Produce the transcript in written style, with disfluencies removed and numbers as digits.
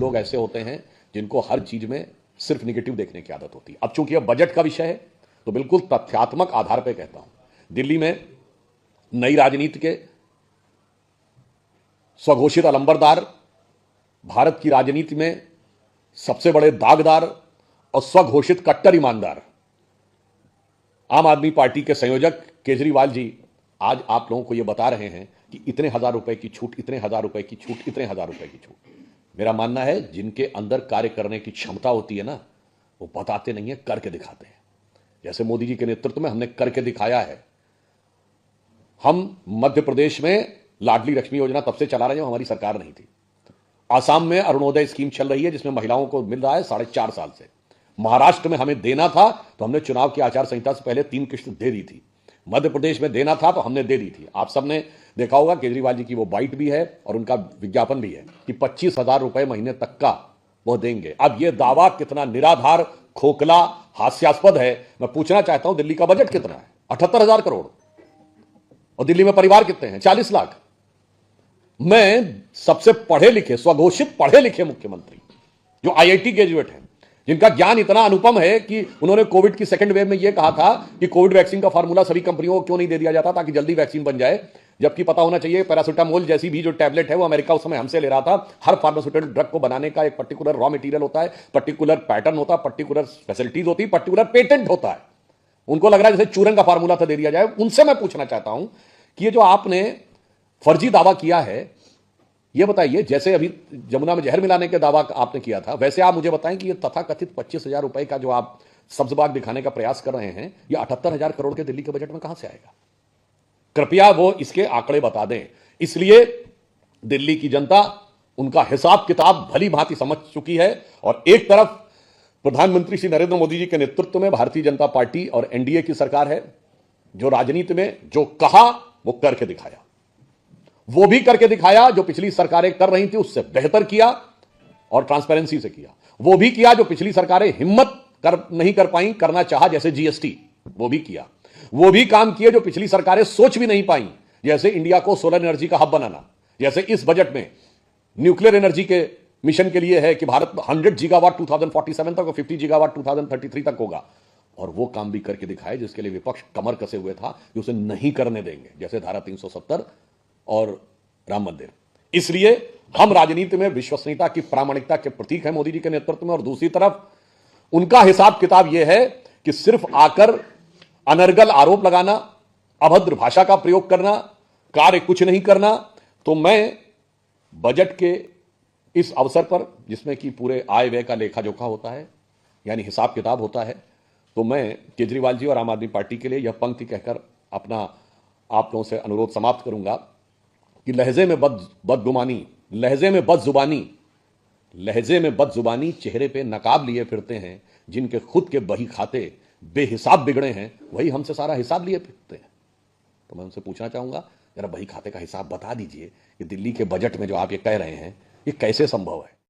लोग ऐसे होते हैं जिनको हर चीज में सिर्फ निगेटिव देखने की आदत होती है। अब चूंकि यह बजट का विषय है तो बिल्कुल तथ्यात्मक आधार पर कहता हूं, दिल्ली में नई राजनीति के स्वघोषित अलंबरदार, भारत की राजनीति में सबसे बड़े दागदार और स्वघोषित कट्टर ईमानदार आम आदमी पार्टी के संयोजक केजरीवाल जी आज आप लोगों को यह बता रहे हैं कि इतने हजार रुपए की छूट, इतने हजार रुपए की छूट, इतने हजार रुपए की छूट। मेरा मानना है जिनके अंदर कार्य करने की क्षमता होती है ना, वो बताते नहीं है, करके दिखाते हैं। जैसे मोदी जी के नेतृत्व में हमने करके दिखाया है। हम मध्य प्रदेश में लाडली लक्ष्मी योजना तब से चला रहे हैं जब हमारी सरकार नहीं थी। आसाम में अरुणोदय स्कीम चल रही है जिसमें महिलाओं को मिल रहा है 4.5 साल से। महाराष्ट्र में हमें देना था तो हमने चुनाव की आचार संहिता से पहले 3 किस्त दे दी थी। मध्य प्रदेश में देना था तो हमने दे दी थी। आप सबने देखा होगा केजरीवाल जी की वो बाइट भी है और उनका विज्ञापन भी है कि 25,000 रुपए महीने तक का वो देंगे। अब ये दावा कितना निराधार, खोखला, हास्यास्पद है। मैं पूछना चाहता हूं दिल्ली का बजट कितना है? 78,000 करोड़। और दिल्ली में परिवार कितने हैं? 40 लाख। मैं सबसे पढ़े लिखे, स्वघोषित पढ़े लिखे मुख्यमंत्री जो IIT ग्रेजुएट हैं, जिनका ज्ञान इतना अनुपम है कि उन्होंने कोविड की सेकंड वेव में यह कहा था कि कोविड वैक्सीन का फार्मूला सभी कंपनियों को क्यों नहीं दे दिया जाता ताकि जल्दी वैक्सीन बन जाए, जबकि पता होना चाहिए पैरासिटामोल जैसी भी जो टैबलेट है वो अमेरिका उस समय हमसे ले रहा था। हर फार्मास्यूटिकल ड्रग को बनाने का एक पर्टिकुलर रॉ मटेरियल होता है, पर्टिकुलर पैटर्न होता है, पर्टिकुलर फैसिलिटीज होती है, पर्टिकुलर पेटेंट होता है। उनको लग रहा है जैसे चूरन का फार्मूला था दे दिया जाए। उनसे मैं पूछना चाहता हूं कि ये जो आपने फर्जी दावा किया है, यह बताइए, जैसे अभी जमुना में जहर मिलाने के दावा आपने किया था, वैसे आप मुझे बताएं कि यह तथाकथित 25,000 रुपए का जो आप सब्जबाग दिखाने का प्रयास कर रहे हैं, यह 78,000 करोड़ के दिल्ली के बजट में कहां से आएगा? कृपया वो इसके आंकड़े बता दें। इसलिए दिल्ली की जनता उनका हिसाब किताब भली भांति समझ चुकी है। और एक तरफ प्रधानमंत्री श्री नरेंद्र मोदी जी के नेतृत्व में भारतीय जनता पार्टी और NDA की सरकार है, जो राजनीति में जो कहा वो करके दिखाया। वो भी करके दिखाया जो पिछली सरकारें कर रही थी उससे बेहतर किया और ट्रांसपेरेंसी से किया। वो भी किया जो पिछली सरकारें हिम्मत नहीं कर पाई, करना चाहा, जैसे GST, वो भी किया। वो भी काम किए जो पिछली सरकारें सोच भी नहीं पाई, जैसे इंडिया को सोलर एनर्जी का हब बनाना। जैसे इस बजट में न्यूक्लियर एनर्जी के मिशन के लिए है कि भारत 100 गीगावाट 2047 तक और 50 गीगावाट 2033 तक होगा। और वो काम भी करके दिखाए जिसके लिए विपक्ष कमर कसे हुए था कि उसे नहीं करने देंगे, जैसे धारा 370 और राम मंदिर। इसलिए हम राजनीति में विश्वसनीयता की, प्रामाणिकता के प्रतीक हैं मोदी जी के नेतृत्व में। और दूसरी तरफ उनका हिसाब किताब यह है कि सिर्फ आकर अनर्गल आरोप लगाना, अभद्र भाषा का प्रयोग करना, कार्य कुछ नहीं करना। तो मैं बजट के इस अवसर पर, जिसमें कि पूरे आय व्यय का लेखा जोखा होता है, यानी हिसाब किताब होता है, तो मैं केजरीवाल जी और आम आदमी पार्टी के लिए यह पंक्ति कहकर अपना आप लोगों से अनुरोध समाप्त करूंगा कि लहजे में बदगुमानी, लहजे में बदजुबानी, चेहरे पे नकाब लिए फिरते हैं, जिनके खुद के बही खाते बेहिसाब बिगड़े हैं, वही हमसे सारा हिसाब लिए फिरते हैं। तो मैं उनसे पूछना चाहूंगा, जरा बही खाते का हिसाब बता दीजिए कि दिल्ली के बजट में जो आप ये कह रहे हैं ये कैसे संभव है।